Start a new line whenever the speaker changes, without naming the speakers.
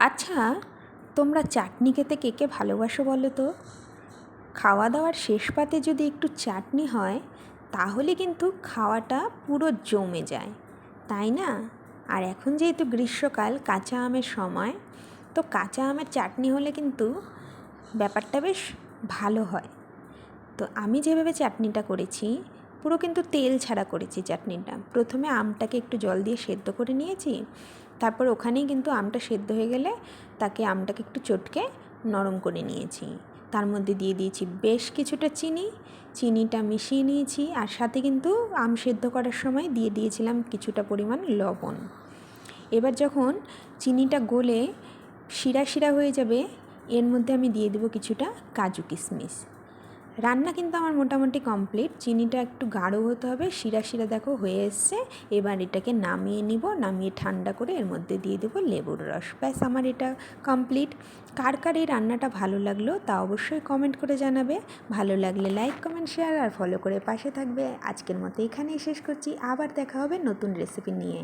আচ্ছা, তোমরা চাটনি খেতে কে কে ভালোবাসো বলো তো? খাওয়া দাওয়ার শেষ পাতে যদি একটু চাটনি হয় তাহলে কিন্তু খাওয়াটা পুরো জমে যায়, তাই না? আর এখন যেহেতু গ্রীষ্মকাল, কাঁচা আমের সময়, তো কাঁচা আমের চাটনি হলে কিন্তু ব্যাপারটা বেশ ভালো হয়। তো আমি যেভাবে চাটনিটা করেছি, পুরো কিন্তু তেল ছাড়া করেছি চাটনিটা। প্রথমে আমটাকে একটু জল দিয়ে সেদ্ধ করে নিয়েছি, তারপর ওখানেই কিন্তু আমটা সেদ্ধ হয়ে গেলে তাকে আমটাকে একটু চটকে নরম করে নিয়েছি। তার মধ্যে দিয়ে দিয়েছি বেশ কিছুটা চিনিটা মিশিয়ে নিয়েছি, আর সাথে কিন্তু আম সেদ্ধ করার সময় দিয়ে দিয়েছিলাম কিছুটা পরিমাণ লবণ। এবার যখন চিনিটা গলে শিরা শিরা হয়ে যাবে, এর মধ্যে আমি দিয়ে দেবো কিছুটা কাজু কিশমিশ। রান্না কিন্তু আমার মোটামুটি কমপ্লিট। চিনিটা একটু গাঢ় হতে হবে, শিরা শিরা দেখো হয়ে এসছে। এবার এটাকে নামিয়ে নিব, নামিয়ে ঠান্ডা করে এর মধ্যে দিয়ে দেবো লেবুর রস। ব্যাস, আমার এটা কমপ্লিট। কার কার এই রান্নাটা ভালো লাগলো তা অবশ্যই কমেন্ট করে জানাবে। ভালো লাগলে লাইক, কমেন্ট, শেয়ার আর ফলো করে পাশে থাকবে। আজকের মতো এখানেই শেষ করছি, আবার দেখা হবে নতুন রেসিপি নিয়ে।